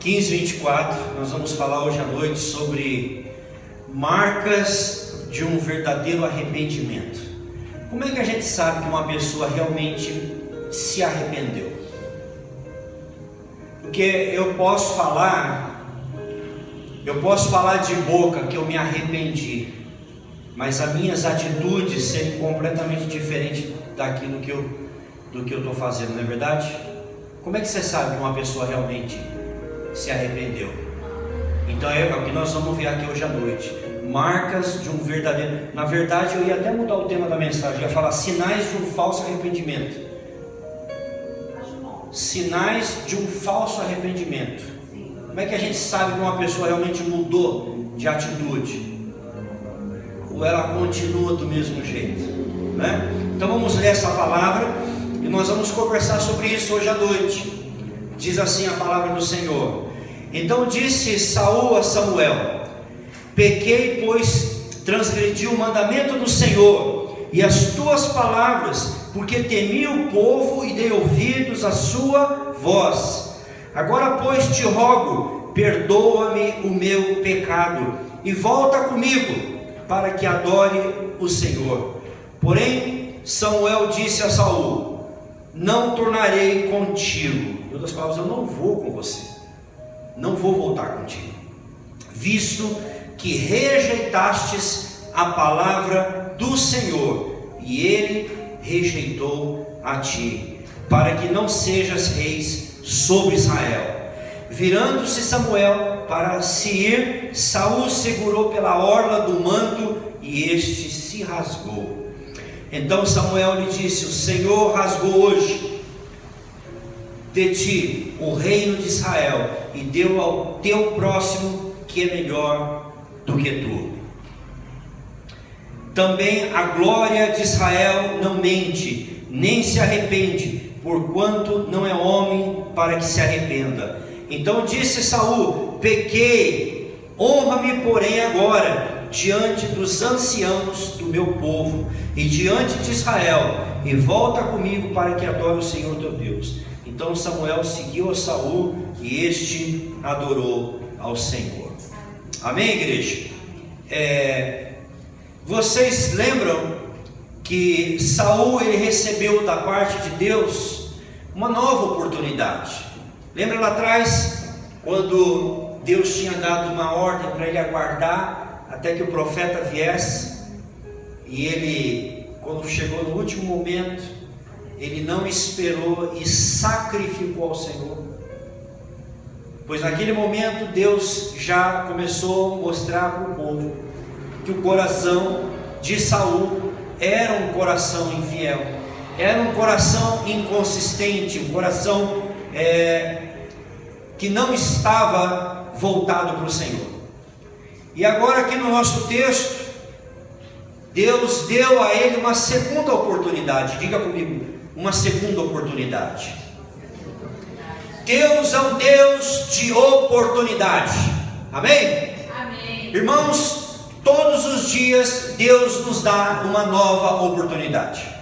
15:24, nós vamos falar hoje à noite sobre marcas de um verdadeiro arrependimento. Como é que a gente sabe que uma pessoa realmente se arrependeu? Porque eu posso falar de boca que eu me arrependi, mas as minhas atitudes serem completamente diferentes daquilo do que eu estou fazendo, não é verdade? Como é que você sabe que uma pessoa realmente se arrependeu? Então é o que nós vamos ver aqui hoje à noite. Marcas de um verdadeiro... Na verdade eu ia até mudar o tema da mensagem, eu ia falar sinais de um falso arrependimento. Sinais de um falso arrependimento. Como é que a gente sabe que uma pessoa realmente mudou de atitude? Ou ela continua do mesmo jeito, né? Então vamos ler essa palavra e nós vamos conversar sobre isso hoje à noite. Diz assim a palavra do Senhor: então disse Saul a Samuel: pequei, pois transgredi o mandamento do Senhor e as tuas palavras, porque temi o povo e dei ouvidos à sua voz. Agora, pois, te rogo, perdoa-me o meu pecado e volta comigo, para que adore o Senhor. Porém, Samuel disse a Saul: não tornarei contigo. Em outras palavras, eu não vou com você, não vou voltar contigo, visto que rejeitastes a palavra do Senhor, e ele rejeitou a ti, para que não sejas reis sobre Israel. Virando-se Samuel para se ir, Saul segurou pela orla do manto e este se rasgou. Então Samuel lhe disse: o Senhor rasgou hoje de ti o reino de Israel e deu ao teu próximo, que é melhor do que tu. Também a glória de Israel não mente, nem se arrepende, porquanto não é homem para que se arrependa. Então disse Saul: pequei, honra-me porém agora diante dos anciãos do meu povo e diante de Israel, e volta comigo para que adore o Senhor teu Deus. Então Samuel seguiu a Saul e este adorou ao Senhor. Amém, igreja? Vocês lembram que Saul ele recebeu da parte de Deus uma nova oportunidade? Lembra lá atrás, quando Deus tinha dado uma ordem para ele aguardar até que o profeta viesse, e ele, quando chegou no último momento, ele não esperou e sacrificou ao Senhor? Pois naquele momento Deus já começou a mostrar para o povo que o coração de Saul era um coração infiel, era um coração inconsistente, um coração que não estava voltado para o Senhor. E agora aqui no nosso texto, Deus deu a ele uma segunda oportunidade. Diga comigo, uma segunda oportunidade. Deus é um Deus de oportunidade. Amém? Amém. Irmãos, todos os dias Deus nos dá uma nova oportunidade.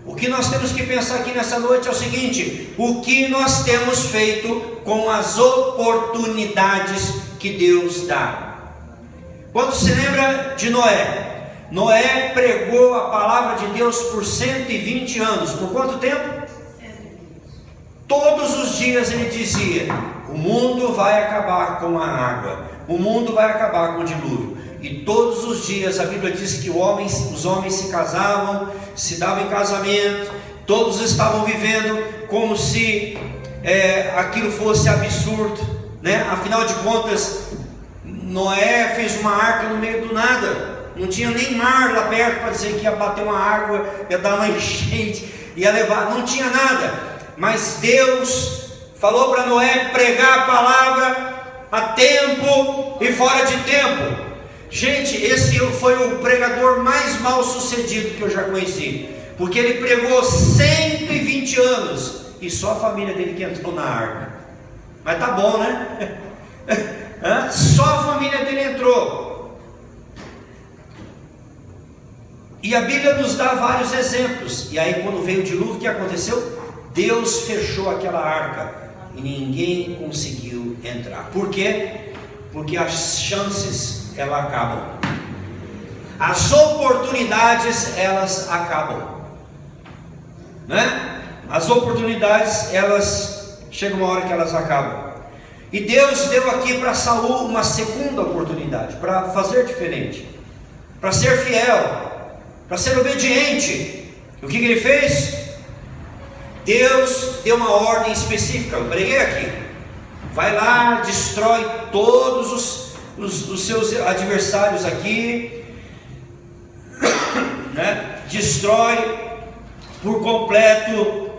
O que nós temos que pensar aqui nessa noite é o seguinte: o que nós temos feito com as oportunidades que Deus dá? Quando se lembra de Noé, Noé pregou a palavra de Deus por 120 anos. Por quanto tempo? Todos os dias ele dizia: o mundo vai acabar com a água, o mundo vai acabar com o dilúvio. E todos os dias a Bíblia diz que os homens se casavam, se davam em casamento, todos estavam vivendo como se aquilo fosse absurdo, né? Afinal de contas, Noé fez uma arca no meio do nada, não tinha nem mar lá perto para dizer que ia bater uma água, ia dar uma enchente, ia levar, não tinha nada. Mas Deus falou para Noé pregar a palavra a tempo e fora de tempo. Gente, esse foi o pregador mais mal sucedido que eu já conheci, porque ele pregou 120 anos e só a família dele que entrou na arca. Mas tá bom, né? Só a família dele entrou. E a Bíblia nos dá vários exemplos. E aí quando veio o dilúvio, o que aconteceu? Deus fechou aquela arca. e ninguém conseguiu entrar. Por quê? Porque as chances, elas acabam. As oportunidades, elas acabam, né? As oportunidades, elas chega uma hora que elas acabam. E Deus deu aqui para Saul uma segunda oportunidade para fazer diferente, para ser fiel, para ser obediente. E o que ele fez? Deus deu uma ordem específica. Eu preguei aqui: vai lá, destrói todos os seus adversários aqui, né? Destrói por completo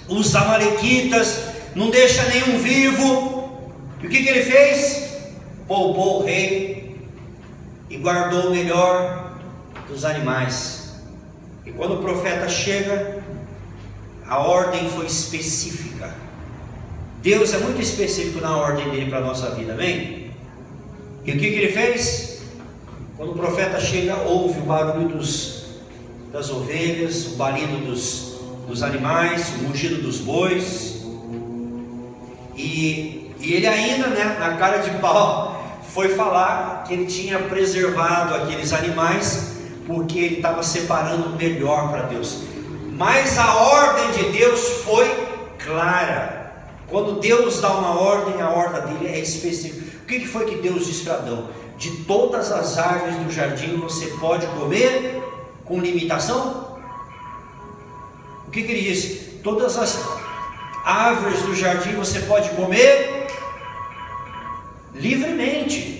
os amalequitas, não deixa nenhum vivo. E o que ele fez? Poupou o rei e guardou o melhor dos animais. E quando o profeta chega, a ordem foi específica. Deus é muito específico na ordem dele para a nossa vida, amém? E o que ele fez? Quando o profeta chega, ouve o barulho das ovelhas, o balido dos animais, o mugido dos bois, e ele ainda, né, na cara de pau, foi falar que ele tinha preservado aqueles animais, porque ele estava separando o melhor para Deus. Mas a ordem de Deus foi clara. Quando Deus dá uma ordem, a ordem dele é específica. O que foi que Deus disse para Adão? De todas as árvores do jardim você pode comer com limitação? O que ele disse? Todas as árvores do jardim você pode comer livremente.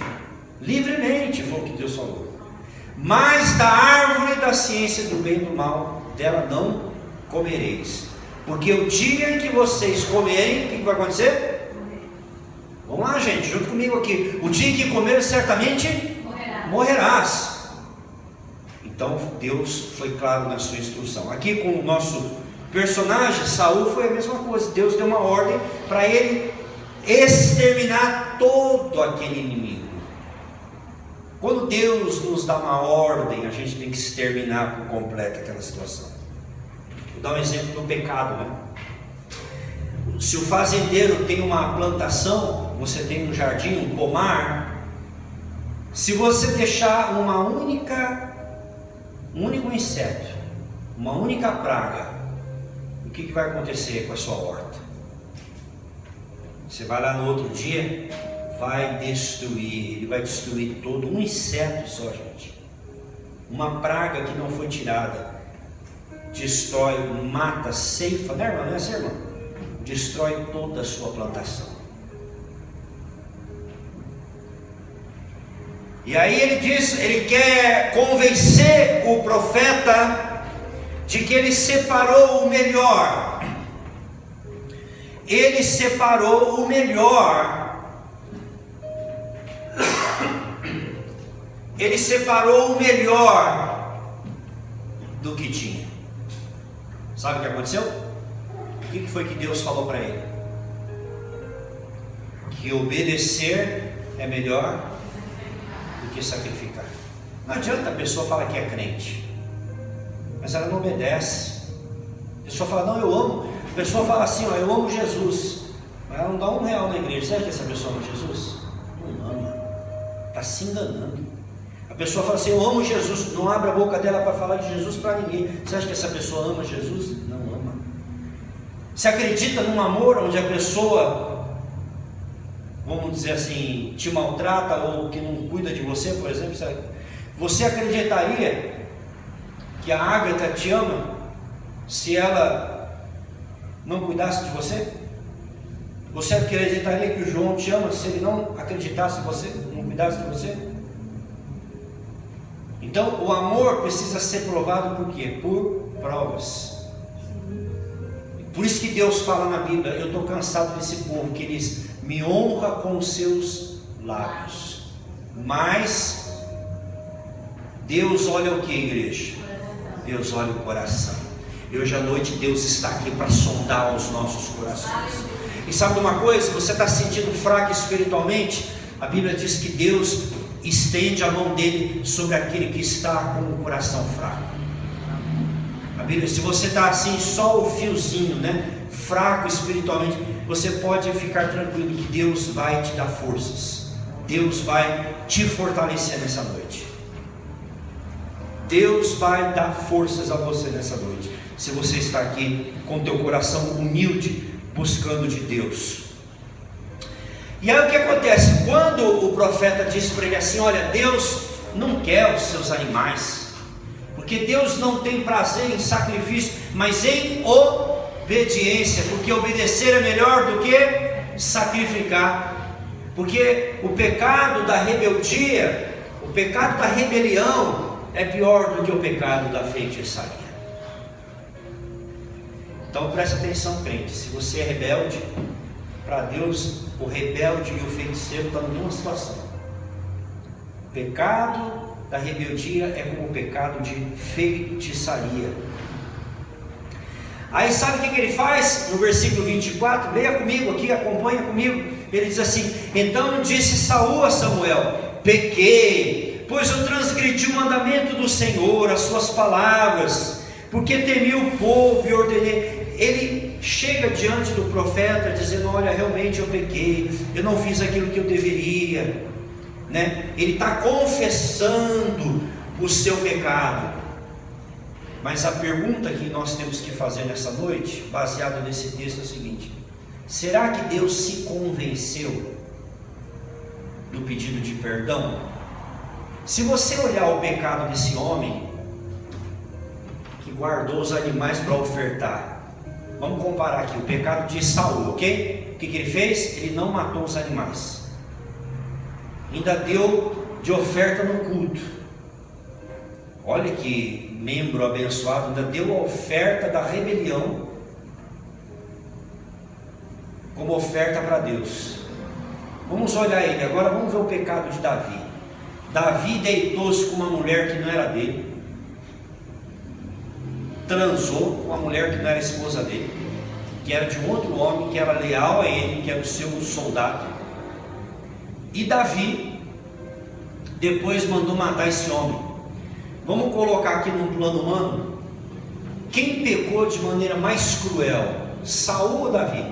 Livremente foi o que Deus falou. Mas da árvore da ciência do bem e do mal, dela não comereis, porque o dia em que vocês comerem, o que vai acontecer? Vamos lá, gente, junto comigo aqui. O dia em que comer, certamente morrerás. Então Deus foi claro na sua instrução. Aqui com o nosso personagem Saul foi a mesma coisa. Deus deu uma ordem para ele exterminar todo aquele inimigo. Quando Deus nos dá uma ordem, a gente tem que exterminar por completo aquela situação. Vou dar um exemplo do pecado, né? Se o fazendeiro tem uma plantação, você tem um jardim, um pomar, se você deixar um único inseto, uma única praga, o que vai acontecer com a sua horta? Você vai lá no outro dia, vai destruir, ele vai destruir todo, um inseto só, gente, uma praga que não foi tirada, destrói, mata, ceifa, né, irmã? Não é assim, irmã? Destrói toda a sua plantação. E aí ele diz, ele quer convencer o profeta de que ele separou o melhor. Ele separou o melhor. Ele separou o melhor do que tinha. Sabe o que aconteceu? O que foi que Deus falou para ele? Que obedecer é melhor do que sacrificar. Não adianta a pessoa falar que é crente, mas ela não obedece. A pessoa fala, não, eu amo. A pessoa fala assim, ó, eu amo Jesus, mas ela não dá R$1 na igreja. Sabe que essa pessoa ama Jesus? Não ama, está se enganando. A pessoa fala assim, eu amo Jesus, não abre a boca dela para falar de Jesus para ninguém. Você acha que essa pessoa ama Jesus? Não ama. Você acredita num amor onde a pessoa, vamos dizer assim, te maltrata ou que não cuida de você, por exemplo? Você acreditaria que a Ágata te ama se ela não cuidasse de você? Você acreditaria que o João te ama se ele não acreditasse em você, não cuidasse de você? Então o amor precisa ser provado por quê? Por provas. Por isso que Deus fala na Bíblia, eu estou cansado desse povo que eles me honra com os seus lábios, mas Deus olha o que, igreja? Deus olha o coração. E hoje à noite Deus está aqui para sondar os nossos corações. E sabe uma coisa? Você está se sentindo fraco espiritualmente? A Bíblia diz que Deus estende a mão dele sobre aquele que está com o coração fraco. A Bíblia, se você está assim, só o fiozinho, né? Fraco espiritualmente, você pode ficar tranquilo que Deus vai te dar forças. Deus vai te fortalecer nessa noite. Deus vai dar forças a você nessa noite, se você está aqui com teu coração humilde, buscando de Deus. E aí o que acontece? Quando o profeta diz para ele assim: olha, Deus não quer os seus animais, porque Deus não tem prazer em sacrifício, mas em obediência, porque obedecer é melhor do que sacrificar, porque o pecado da rebeldia, o pecado da rebelião é pior do que o pecado da feitiçaria. Então preste atenção, crente, se você é rebelde, para Deus o rebelde e o feiticeiro estão na mesma situação. O pecado da rebeldia é como o pecado de feitiçaria. Aí sabe o que ele faz? No versículo 24, leia comigo aqui, acompanha comigo. Ele diz assim: então disse Saul a Samuel: pequei, pois eu transgredi o mandamento do Senhor, as suas palavras, porque temi o povo e ordenei. Ele chega diante do profeta dizendo: olha, realmente eu pequei, eu não fiz aquilo que eu deveria, né? Ele está confessando o seu pecado. Mas a pergunta que nós temos que fazer nessa noite, baseado nesse texto, é o seguinte: será que Deus se convenceu do pedido de perdão? Se você olhar o pecado desse homem que guardou os animais para ofertar, vamos comparar aqui o pecado de Saul, ok? O que ele fez? Ele não matou os animais, ainda deu de oferta no culto. Olha que membro abençoado, ainda deu a oferta da rebelião como oferta para Deus. Vamos olhar ele agora, vamos ver o pecado de Davi. Davi deitou-se com uma mulher que não era dele, transou com uma mulher que não era esposa dele, que era de um outro homem, que era leal a ele, que era o seu soldado. E Davi depois mandou matar esse homem. Vamos colocar aqui num plano humano: quem pecou de maneira mais cruel, Saul ou Davi?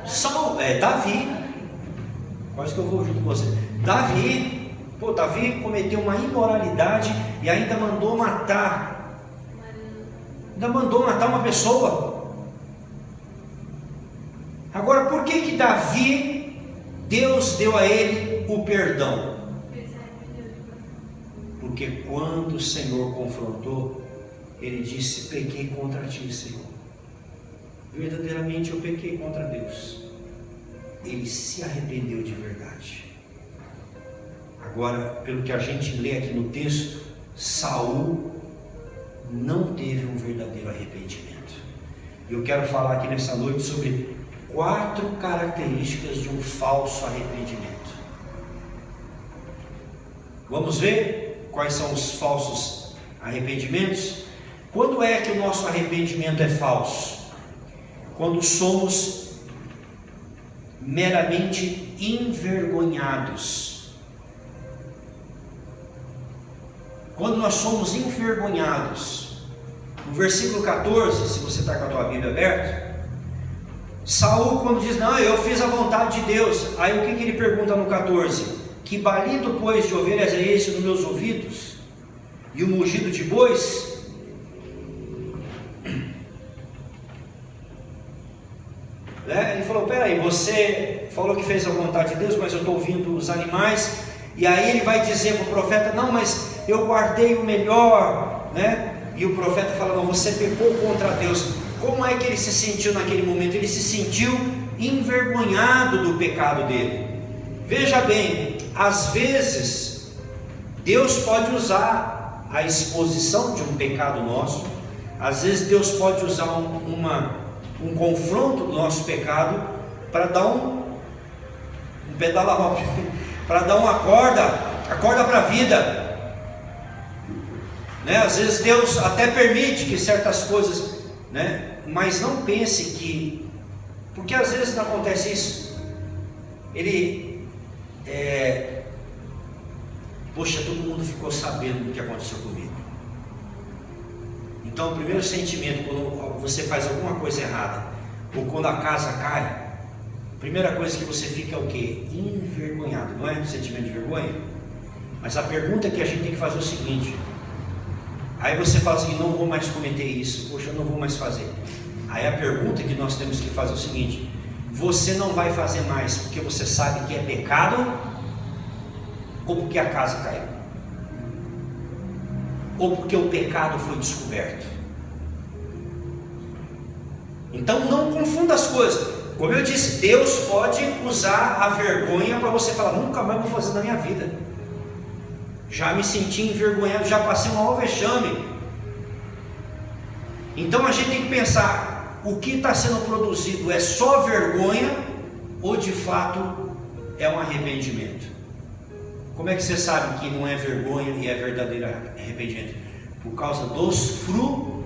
Saul, Davi. Quase que eu vou junto com você. Davi, Davi cometeu uma imoralidade e ainda mandou matar. Ainda mandou matar uma pessoa. Agora, por que Davi, Deus deu a ele o perdão? Porque quando o Senhor confrontou, ele disse: pequei contra ti, Senhor. Verdadeiramente eu pequei contra Deus. Ele se arrependeu de verdade. Agora, pelo que a gente lê aqui no texto, Saul não teve um verdadeiro arrependimento. Eu quero falar aqui nessa noite sobre 4 características de um falso arrependimento. Vamos ver quais são os falsos arrependimentos? Quando é que o nosso arrependimento é falso? Quando somos meramente envergonhados. Quando nós somos envergonhados. No versículo 14, se você está com a tua Bíblia aberta, Saul, quando diz: não, eu fiz a vontade de Deus, aí o que ele pergunta no 14? Que balido, pois, de ovelhas é esse nos meus ouvidos? E o mugido de bois? Ele falou: peraí, você falou que fez a vontade de Deus, mas eu estou ouvindo os animais. E aí ele vai dizer para o profeta: não, mas eu guardei o melhor, né? E o profeta fala: não, você pecou contra Deus. Como é que ele se sentiu naquele momento? Ele se sentiu envergonhado do pecado dele. Veja bem, às vezes Deus pode usar a exposição de um pecado nosso, às vezes Deus pode usar um confronto do nosso pecado para dar um pedala, para dar uma corda para a vida, né? Às vezes Deus até permite que certas coisas, né? Mas não pense que, porque às vezes não acontece isso, poxa, todo mundo ficou sabendo do que aconteceu comigo. Então o primeiro sentimento, quando você faz alguma coisa errada, ou quando a casa cai, a primeira coisa que você fica é o quê? Envergonhado, não é? Sentimento de vergonha? Mas a pergunta que a gente tem que fazer é o seguinte: aí você fala assim, não vou mais cometer isso, poxa, eu não vou mais fazer. Aí a pergunta que nós temos que fazer é o seguinte: você não vai fazer mais porque você sabe que é pecado, ou porque a casa caiu, ou porque o pecado foi descoberto? Então não confunda as coisas. Como eu disse, Deus pode usar a vergonha para você falar, nunca mais vou fazer na minha vida, já me senti envergonhado, já passei um maior vexame. Então a gente tem que pensar, o que está sendo produzido é só vergonha, ou de fato é um arrependimento? Como é que você sabe que não é vergonha e é verdadeiro arrependimento? Por causa dos frutos.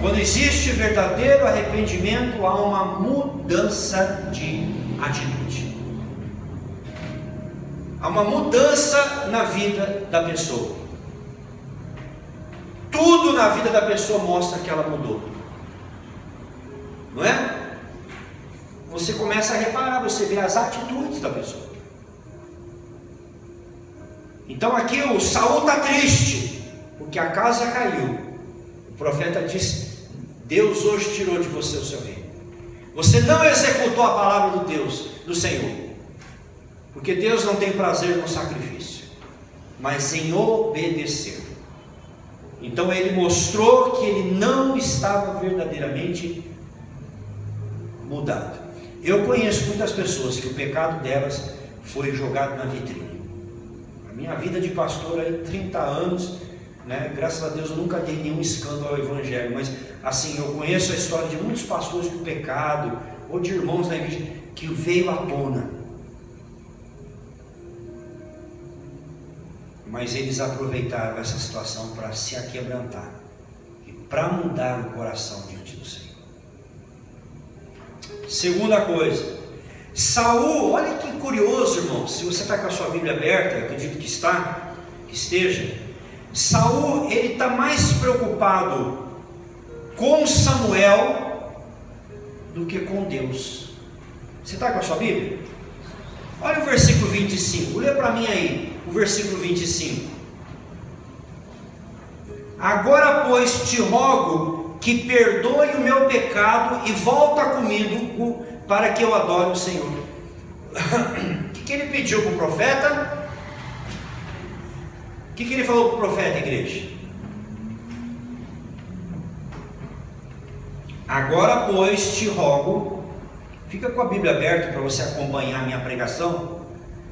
Quando existe verdadeiro arrependimento, há uma mudança de atitude, há uma mudança na vida da pessoa. Tudo na vida da pessoa mostra que ela mudou, não é? Você começa a reparar, você vê as atitudes da pessoa. Então aqui o Saul está triste, porque a casa caiu. O profeta disse, Deus hoje tirou de você o seu reino. Você não executou a palavra do Senhor, porque Deus não tem prazer no sacrifício, mas em obedecer. Então ele mostrou que ele não estava verdadeiramente mudado. Eu conheço muitas pessoas que o pecado delas foi jogado na vitrine. A minha vida de pastor aí, 30 anos, né? Graças a Deus eu nunca dei nenhum escândalo ao evangelho, mas assim, eu conheço a história de muitos pastores do pecado, ou de irmãos da igreja, que veio à tona, mas eles aproveitaram essa situação para se aquebrantar e para mudar o coração diante do Senhor. Segunda coisa, Saul, olha que curioso, irmão, se você está com a sua Bíblia aberta, eu acredito que esteja, Saul, ele está mais preocupado com Samuel do que com Deus. Você está com a sua Bíblia? Olha o versículo 25, lê para mim aí, o versículo 25. Agora, pois, te rogo que perdoe o meu pecado e volta comigo para que eu adore o Senhor. O que ele pediu para o profeta? O que ele falou para o profeta, igreja? Agora, pois, te rogo, fica com a Bíblia aberta para você acompanhar a minha pregação.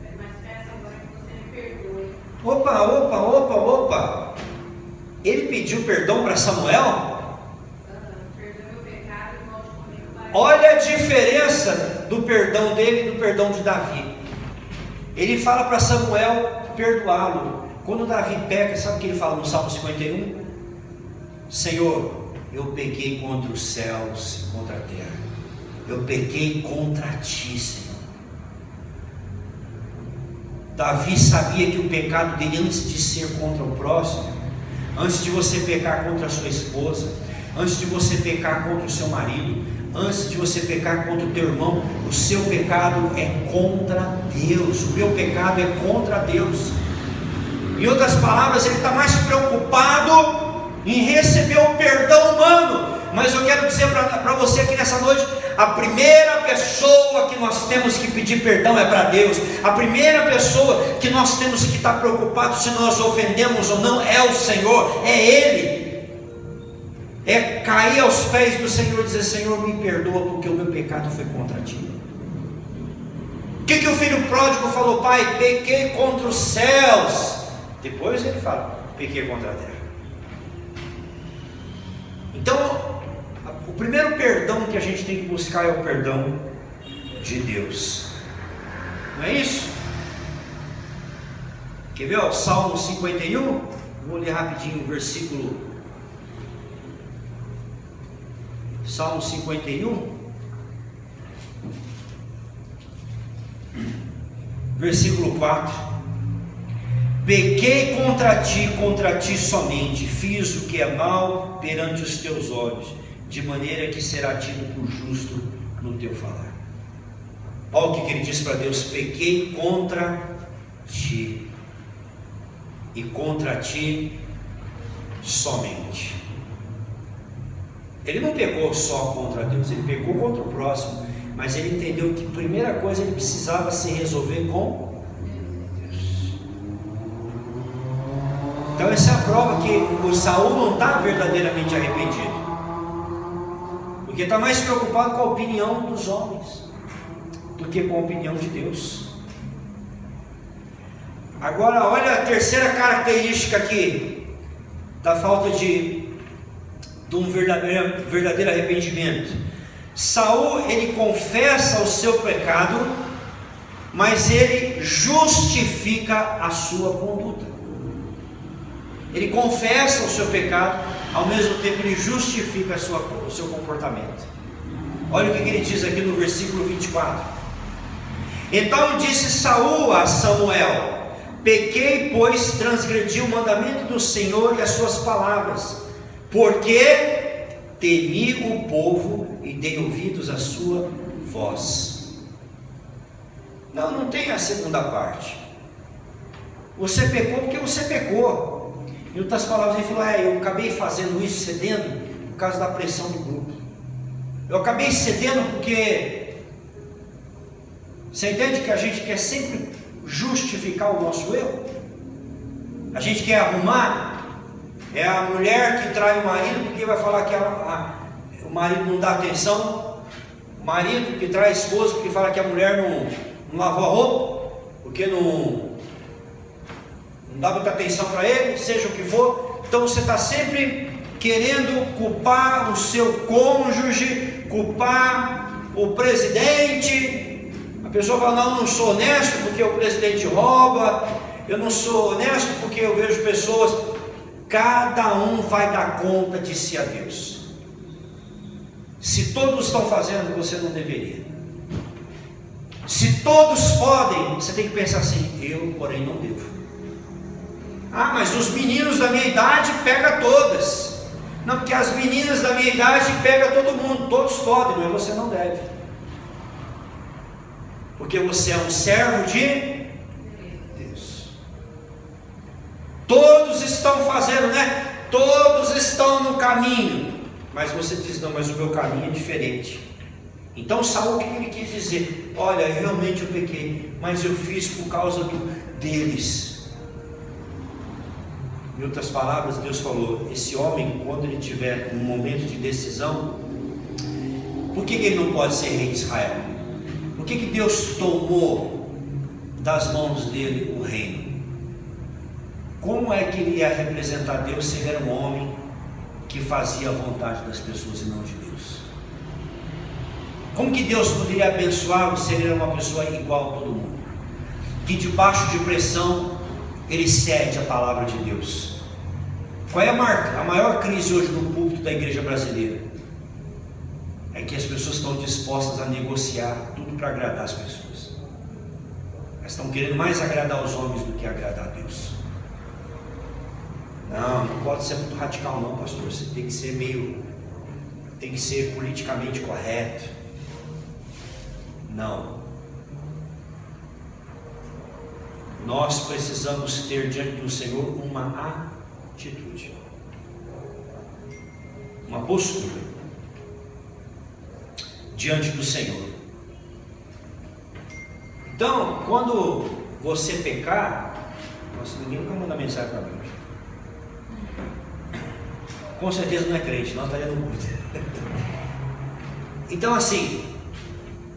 Mas peço agora que você me perdoe. Opa! Ele pediu perdão para Samuel? Perdoe o pecado e volte comigo para... Olha a diferença do perdão dele e do perdão de Davi. Ele fala para Samuel perdoá-lo. Quando Davi peca, sabe o que ele fala no Salmo 51? Senhor, eu pequei contra os céus e contra a terra. Eu pequei contra ti, Senhor. Davi sabia que o pecado dele, antes de ser contra o próximo, antes de você pecar contra a sua esposa, antes de você pecar contra o seu marido, antes de você pecar contra o teu irmão, o seu pecado é contra Deus. O meu pecado é contra Deus. Em outras palavras, ele está mais preocupado em receber o perdão humano. Mas eu quero dizer para você aqui nessa noite, a primeira pessoa que nós temos que pedir perdão é para Deus. A primeira pessoa que nós temos que estar preocupado se nós ofendemos ou não é o Senhor, é Ele. É cair aos pés do Senhor e dizer, Senhor, me perdoa porque o meu pecado foi contra ti. O que o filho pródigo falou? Pai, pequei contra os céus. Depois ele fala, pequei contra a terra. Então, o primeiro perdão que a gente tem que buscar é o perdão de Deus. Não é isso? Quer ver? Ó, Salmo 51, vou ler rapidinho o versículo. Salmo 51, versículo 4. Pequei contra ti somente, fiz o que é mal perante os teus olhos, de maneira que será tido por justo no teu falar. Olha o que ele diz para Deus: pequei contra ti, e contra ti somente. Ele não pecou só contra Deus, ele pecou contra o próximo, mas ele entendeu que a primeira coisa ele precisava se resolver com Deus. Então essa é a prova que o Saul não está verdadeiramente arrependido, porque está mais preocupado com a opinião dos homens do que com a opinião de Deus. Agora olha a terceira característica aqui da falta de um verdadeiro arrependimento. Saul, ele confessa o seu pecado, mas ele justifica a sua conduta. Ele confessa o seu pecado, ao mesmo tempo ele justifica o seu comportamento. Olha o que ele diz aqui no versículo 24. Então disse Saul a Samuel: pequei, pois transgredi o mandamento do Senhor e as suas palavras, porque temi o povo e dei ouvidos à sua voz. Não tem a segunda parte. Você pecou porque você pecou. Em outras palavras, ele falou: eu acabei fazendo isso, cedendo, por causa da pressão do grupo. Eu acabei cedendo porque... Você entende que a gente quer sempre justificar o nosso erro? A gente quer arrumar. É a mulher que trai o marido porque vai falar que o marido não dá atenção. O marido que trai a esposa porque fala que a mulher não lavou a roupa, porque não dá muita atenção para ele, seja o que for. Então você está sempre querendo culpar o seu cônjuge, culpar o presidente. A pessoa fala: não sou honesto porque o presidente rouba, eu não sou honesto porque eu vejo pessoas. Cada um vai dar conta de si a Deus. Se todos estão fazendo, você não deveria. Se todos podem, você tem que pensar assim: eu, porém, não devo. Mas os meninos da minha idade pegam todas. Não, porque as meninas da minha idade pegam todo mundo. Todos podem, mas você não deve. Porque você é um servo de Deus. Todos estão fazendo, né? Todos estão no caminho. Mas você diz: não, mas o meu caminho é diferente. Então Saul, o que ele quis dizer? Olha, realmente eu pequei, mas eu fiz por causa deles. Em outras palavras, Deus falou: esse homem, quando ele tiver um momento de decisão, por que ele não pode ser rei de Israel? Por que Deus tomou das mãos dele o reino? Como é que ele ia representar Deus se ele era um homem que fazia a vontade das pessoas e não de Deus? Como que Deus poderia abençoá-lo se ele era uma pessoa igual a todo mundo? Que debaixo de pressão ele cede a palavra de Deus. Qual é a maior crise hoje no púlpito da igreja brasileira? É que as pessoas estão dispostas a negociar tudo para agradar as pessoas. Elas estão querendo mais agradar os homens do que agradar a Deus. Não pode ser muito radical não, pastor. Você tem que ser politicamente correto. Não. Nós precisamos ter diante do Senhor uma atitude, uma postura diante do Senhor. Então, quando você pecar, nossa, ninguém nunca manda mensagem para mim. Com certeza não é crente, não estaria no culto. Então, assim,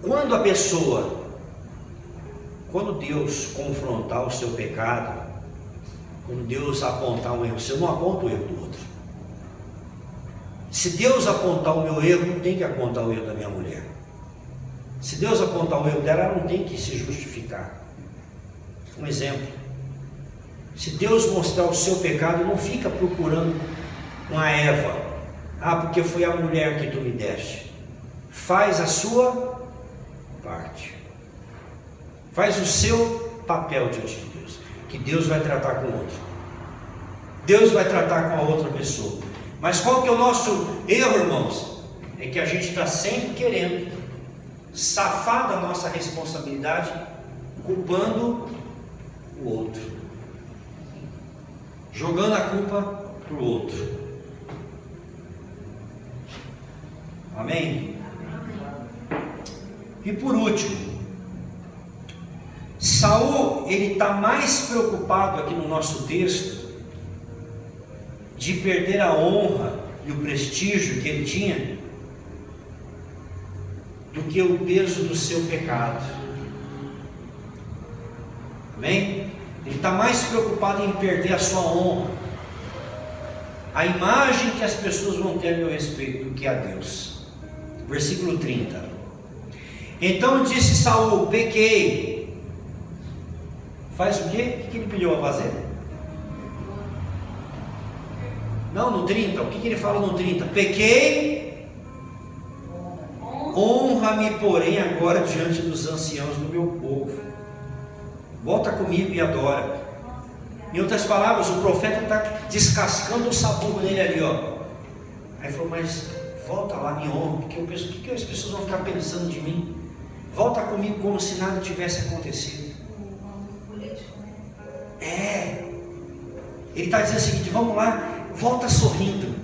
quando Deus confrontar o seu pecado, quando Deus apontar um erro, você não aponta o erro do outro. Se Deus apontar o meu erro, não tem que apontar o erro da minha mulher. Se Deus apontar o erro dela, ela não tem que se justificar. Um exemplo: se Deus mostrar o seu pecado, não fica procurando uma Eva. Porque foi a mulher que tu me deste. Faz a sua parte. Faz o seu papel diante de Deus, que Deus vai tratar com o outro. Deus vai tratar com a outra pessoa. Mas qual que é o nosso erro, irmãos? é que a gente está sempre querendo safar da nossa responsabilidade, culpando o outro, jogando a culpa para o outro. Amém? E por último, Saul, ele está mais preocupado aqui no nosso texto de perder a honra e o prestígio que ele tinha do que o peso do seu pecado. Amém? Ele está mais preocupado em perder a sua honra, a imagem que as pessoas vão ter a meu respeito, do que a Deus. Versículo 30. Então disse Saul: pequei. Faz o quê? O que ele pediu a fazer? Não, no 30. O que ele fala no 30? Pequei, honra-me, porém, agora diante dos anciãos do meu povo. Volta comigo e adora. Em outras palavras, o profeta está descascando o sabugo dele ali, ó. Aí falou: mas volta lá, me honra, porque eu penso, o que as pessoas vão ficar pensando de mim? Volta comigo como se nada tivesse acontecido. Ele está dizendo o seguinte: vamos lá, volta sorrindo,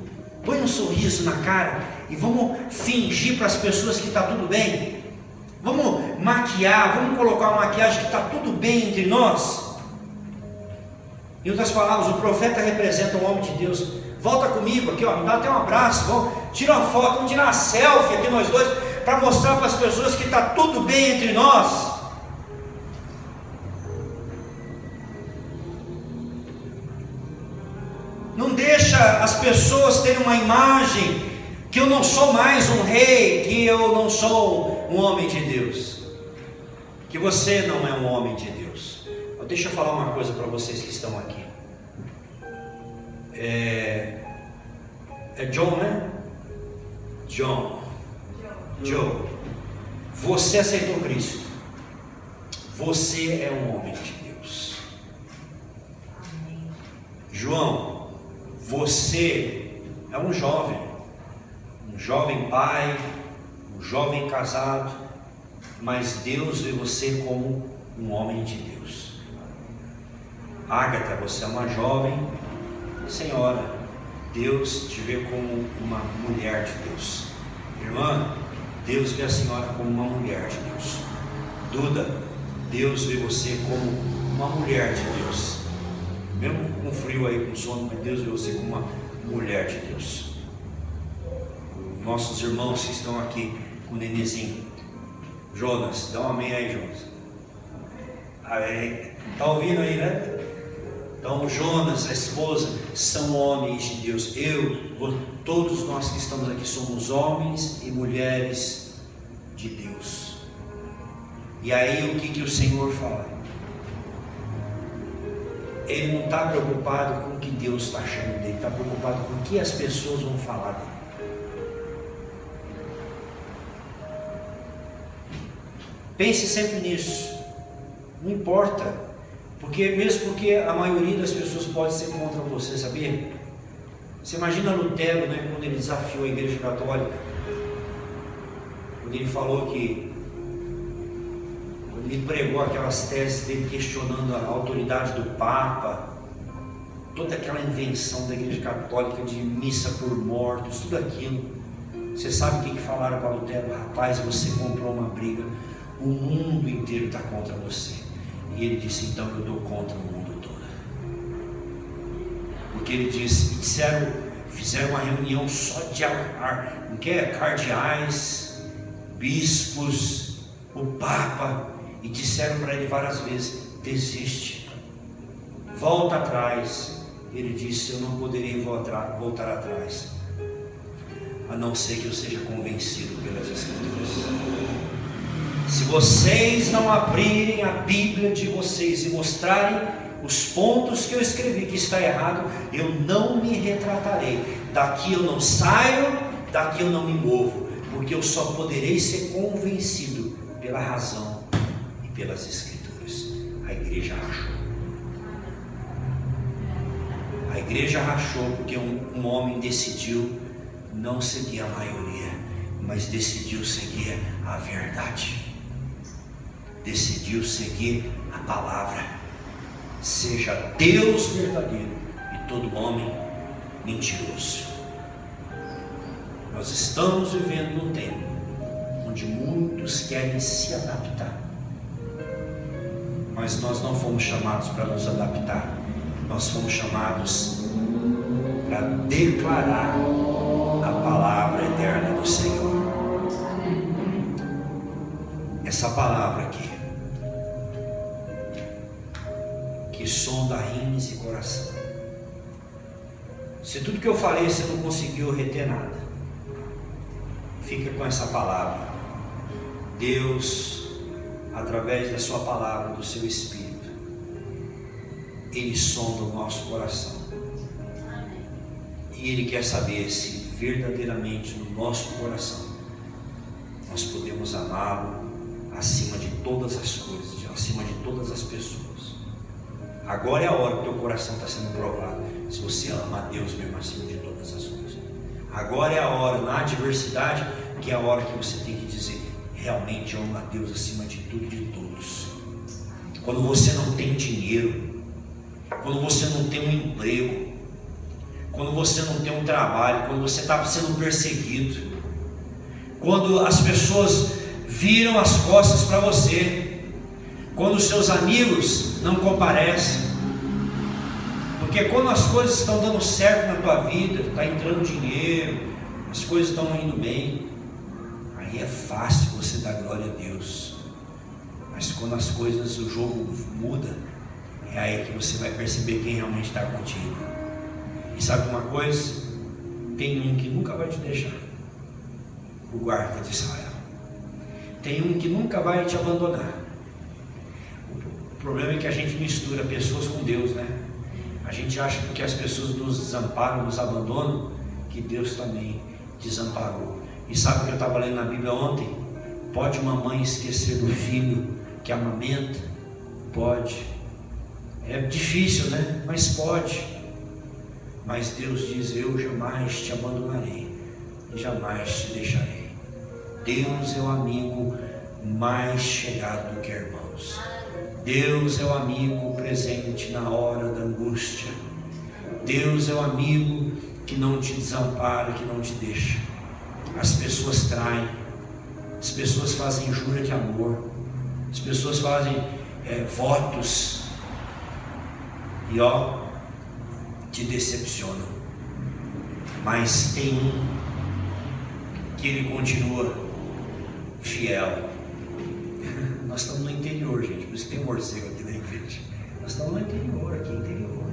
põe um sorriso na cara e vamos fingir para as pessoas que está tudo bem. Vamos maquiar, vamos colocar uma maquiagem que está tudo bem entre nós. Em outras palavras, o profeta representa o homem de Deus. Volta comigo aqui, ó, me dá até um abraço, vamos tirar uma foto, vamos tirar uma selfie aqui nós dois, para mostrar para as pessoas que está tudo bem entre nós. Não deixa as pessoas terem uma imagem que eu não sou mais um rei, que eu não sou um homem de Deus, que você não é um homem de Deus. Deixa eu falar uma coisa para vocês que estão aqui. É John, né? Joe. Você aceitou Cristo. Você é um homem de Deus. João, você é um jovem pai, um jovem casado, mas Deus vê você como um homem de Deus. Ágata, você é uma jovem senhora, Deus te vê como uma mulher de Deus. Irmã, Deus vê a senhora como uma mulher de Deus. Duda, Deus vê você como uma mulher de Deus. Mesmo com frio aí, com sono, mas Deus vê você como uma mulher de Deus. Nossos irmãos que estão aqui com o nenenzinho, Jonas, dá um amém aí, Jonas. Está ouvindo aí, né? Então, Jonas, a esposa, são homens de Deus. Todos nós que estamos aqui somos homens e mulheres de Deus. E aí, o que o Senhor fala? Ele não está preocupado com o que Deus está achando dele, está preocupado com o que as pessoas vão falar dele. Pense sempre nisso. Não importa, mesmo porque a maioria das pessoas pode ser contra você, sabia? Você imagina Lutero, né, quando ele desafiou a Igreja Católica, quando ele falou que, quando ele pregou aquelas teses dele questionando a autoridade do Papa, toda aquela invenção da Igreja Católica de missa por mortos, tudo aquilo. Você sabe o que falaram para Lutero? Rapaz, você comprou uma briga, o mundo inteiro está contra você. E ele disse: então eu dou contra o mundo todo. Porque ele disse, fizeram uma reunião só de cardeais, bispos, o Papa, e disseram para ele várias vezes: desiste, volta atrás. Ele disse: eu não poderei voltar atrás, a não ser que eu seja convencido pelas Escrituras. Se vocês não abrirem a Bíblia de vocês e mostrarem os pontos que eu escrevi que está errado, eu não me retratarei. Daqui eu não saio, daqui eu não me movo, porque eu só poderei ser convencido pela razão e pelas Escrituras. A igreja rachou. A igreja rachou porque um homem decidiu não seguir a maioria mas decidiu seguir a verdade, decidiu seguir a palavra. Seja Deus verdadeiro e todo homem mentiroso. Nós estamos vivendo num tempo onde muitos querem se adaptar, mas nós não fomos chamados para nos adaptar, nós fomos chamados para declarar a palavra eterna do Senhor. Essa palavra aqui, que sonda rins e coração. Se tudo que eu falei você não conseguiu reter nada, fica com essa palavra. Deus, através da sua palavra, do seu Espírito, Ele sonda o nosso coração. E Ele quer saber se verdadeiramente no nosso coração nós podemos amá-lo acima de todas as coisas, acima de todas as pessoas. Agora é a hora que o teu coração está sendo provado, se você ama a Deus mesmo acima de todas as coisas. Agora é a hora, na adversidade, que é a hora que você tem que dizer: realmente eu amo a Deus acima de tudo e de todos. Quando você não tem dinheiro, quando você não tem um emprego, quando você não tem um trabalho, quando você está sendo perseguido, quando as pessoas viram as costas para você, quando os seus amigos não comparecem, porque quando as coisas estão dando certo na tua vida, está entrando dinheiro, as coisas estão indo bem, aí é fácil você dar glória a Deus. Mas quando as coisas, o jogo muda, é aí que você vai perceber quem realmente está contigo. E sabe uma coisa? Tem um que nunca vai te deixar, o guarda de Israel. Tem um que nunca vai te abandonar. O problema é que a gente mistura pessoas com Deus, né? A gente acha que porque as pessoas nos desamparam, nos abandonam, que Deus também desamparou. E sabe o que eu estava lendo na Bíblia ontem? Pode uma mãe esquecer do filho que amamenta? Pode. É difícil, né? Mas pode. Mas Deus diz: eu jamais te abandonarei e jamais te deixarei. Deus é o amigo mais chegado do que irmãos. Deus é o amigo presente na hora da angústia. Deus é o amigo que não te desampara, que não te deixa. As pessoas traem, as pessoas fazem injúria de amor, as pessoas fazem votos e te decepcionam. Mas tem um que ele continua fiel. Nós estamos no interior, gente, por isso que tem morcego aqui na igreja. Nós estamos no interior, aqui interior.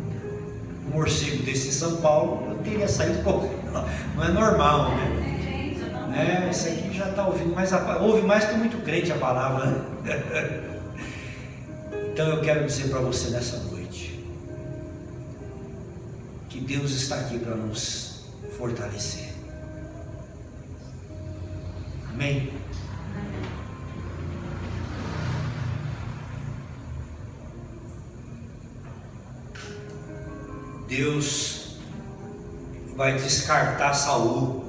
Um morcego desse em São Paulo, eu teria saído correndo. Não é normal, né? Esse aqui já está ouvindo mais, ouve mais que muito crente a palavra. Então eu quero dizer para você nessa noite, que Deus está aqui para nos fortalecer. Amém? Deus vai descartar Saul,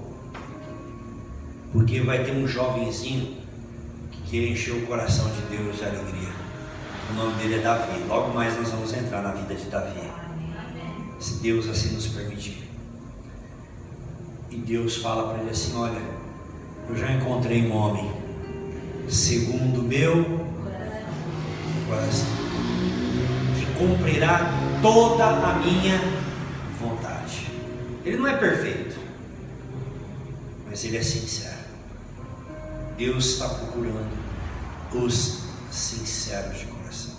porque vai ter um jovenzinho que quer encher o coração de Deus de alegria. O nome dele é Davi. Logo mais nós vamos entrar na vida de Davi, se Deus assim nos permitir. E Deus fala para ele assim: olha, eu já encontrei um homem segundo o meu coração, que cumprirá toda a minha vontade. Ele não é perfeito, mas ele é sincero. Deus está procurando os sinceros de coração.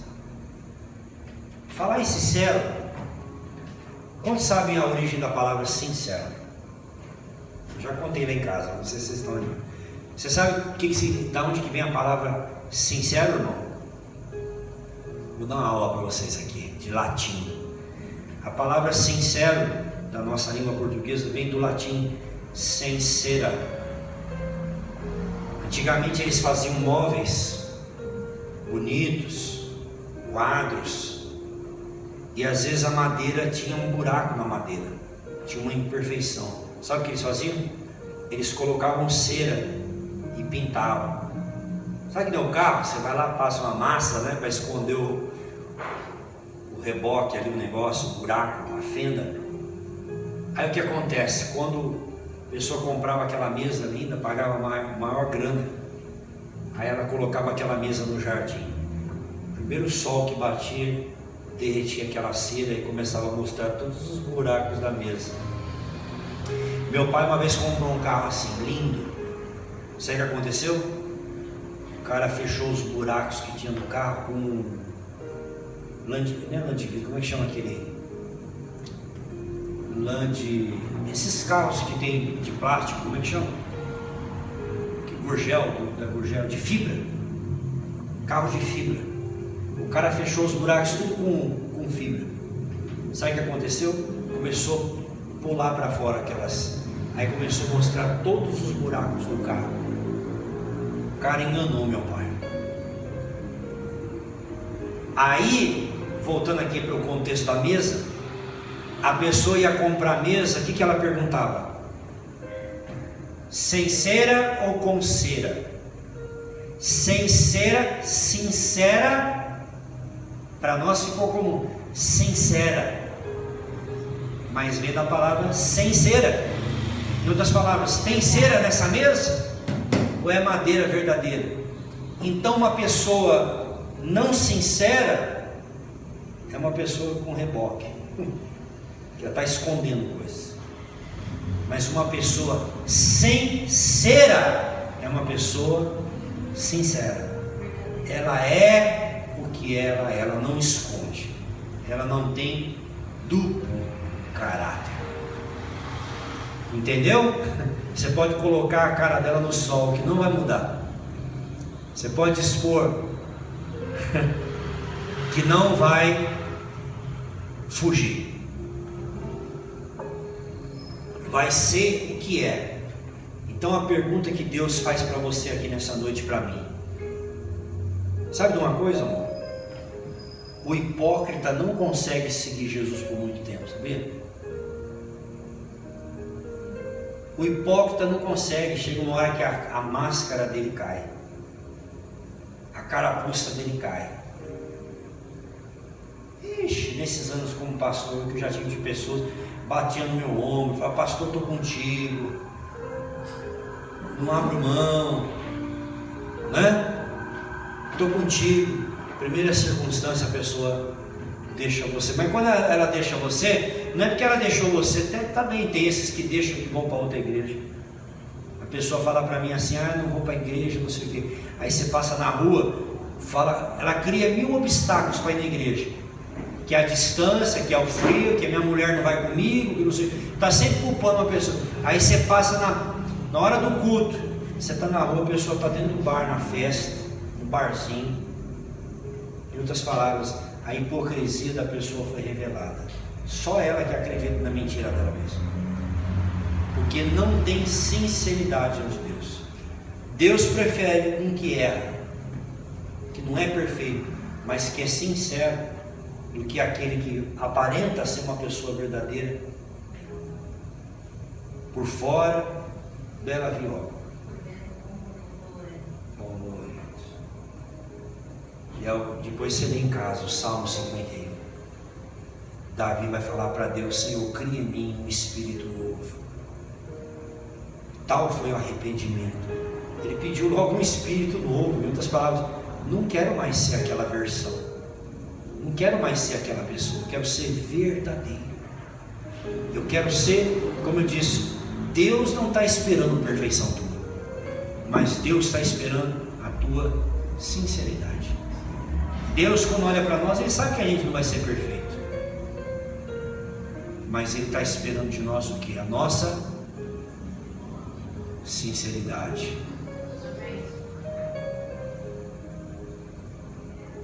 Falar em sincero, quantos sabem a origem da palavra sincero? Eu já contei lá em casa, não sei se vocês estão lembrando. Você sabe da onde que vem a palavra sincero ou não? Vou dar uma aula para vocês aqui, de latim. A palavra sincero, da nossa língua portuguesa, vem do latim sincera. Antigamente eles faziam móveis bonitos, quadros, e às vezes a madeira tinha um buraco na madeira, tinha uma imperfeição. Sabe o que eles faziam? Eles colocavam cera e pintavam. Sabe que nem o carro? Você vai lá, passa uma massa, né, para esconder o reboque ali, o negócio, o buraco, a fenda. Aí o que acontece? Quando a pessoa comprava aquela mesa linda, pagava maior grana, aí ela colocava aquela mesa no jardim. Primeiro sol que batia, derretia aquela cera e começava a mostrar todos os buracos da mesa. Meu pai uma vez comprou um carro assim, lindo. Sabe o que aconteceu? O cara fechou os buracos que tinha no carro com não é Landiview, como é que chama aquele? Esses carros que tem de plástico, como é que chama? Da Gurgel, de fibra. Carro de fibra. O cara fechou os buracos tudo com fibra. Sabe o que aconteceu? Começou a pular para fora aquelas. Aí começou a mostrar todos os buracos do carro. O cara enganou meu pai. Aí, voltando aqui para o contexto da mesa, a pessoa ia comprar a mesa, o que ela perguntava? Sem cera ou com cera? Sem cera, sincera, para nós ficou comum, sincera, mas vem da palavra sem cera. Em outras palavras, tem cera nessa mesa? Ou é madeira verdadeira? Então uma pessoa não sincera é uma pessoa com reboque, que está escondendo coisas. Mas uma pessoa sem cera é uma pessoa sincera. Ela é o que ela não esconde. Ela não tem duplo caráter. Entendeu? Você pode colocar a cara dela no sol, que não vai mudar. Você pode expor, que não vai fugir. Vai ser o que é. Então a pergunta que Deus faz para você aqui nessa noite, para mim, sabe de uma coisa, amor? O hipócrita não consegue seguir Jesus por muito tempo, sabia? O hipócrita não consegue, chega uma hora que a máscara dele cai, a carapuça dele cai. Ixi, nesses anos como pastor, que eu já tive de pessoas batiam no meu ombro, falavam: pastor, estou contigo, não abro mão, né? Estou contigo. Primeira circunstância, a pessoa deixa você, mas quando ela deixa você, não é porque ela deixou você, tá bem, tem esses que deixam que vão para outra igreja. A pessoa fala para mim assim: não vou para a igreja, não sei o quê. Aí você passa na rua, fala, ela cria 1000 obstáculos para ir na igreja, que é a distância, que é o frio, que a minha mulher não vai comigo, que não sei, está sempre culpando uma pessoa. Aí você passa na hora do culto, você está na rua, a pessoa está dentro do bar, na festa, no barzinho. Em outras palavras, a hipocrisia da pessoa foi revelada. Só ela que acredita na mentira dela mesma, porque não tem sinceridade diante de Deus. Deus prefere um que erra, que não é perfeito, mas que é sincero, do que aquele que aparenta ser uma pessoa verdadeira, por fora, bela viola. E depois você lê em casa o Salmo 51. Davi vai falar para Deus: Senhor, cria em mim um espírito novo. Tal foi o arrependimento. Ele pediu logo um espírito novo. Em outras palavras, não quero mais ser aquela versão, não quero mais ser aquela pessoa, eu quero ser verdadeiro. Eu quero ser, como eu disse, Deus não está esperando perfeição tua, mas Deus está esperando a tua sinceridade. Deus, quando olha para nós, Ele sabe que a gente não vai ser perfeito, mas Ele está esperando de nós o que? A nossa sinceridade.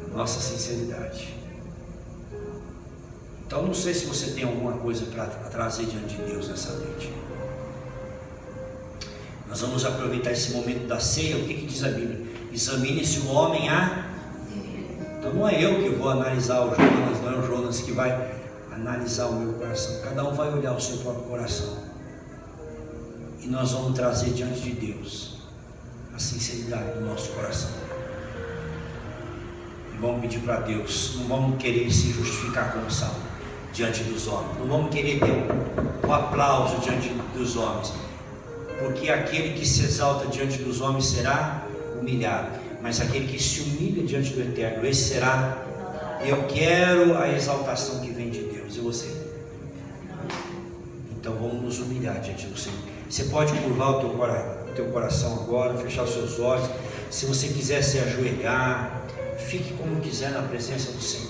A nossa sinceridade. Então, não sei se você tem alguma coisa para trazer diante de Deus nessa noite. Nós vamos aproveitar esse momento da ceia. O que diz a Bíblia? Examine-se o homem a... Então não é eu que vou analisar o Jonas, não é o Jonas que vai analisar o meu coração. Cada um vai olhar o seu próprio coração. E nós vamos trazer diante de Deus a sinceridade do nosso coração. E vamos pedir para Deus, não vamos querer se justificar como Saul diante dos homens, não vamos querer ter um aplauso diante dos homens, porque aquele que se exalta diante dos homens será humilhado, mas aquele que se humilha diante do Eterno, esse será. Eu quero a exaltação que vem de Deus. E você? Então vamos nos humilhar diante do Senhor. Você pode curvar o teu coração agora, fechar os seus olhos. Se você quiser se ajoelhar, fique como quiser na presença do Senhor.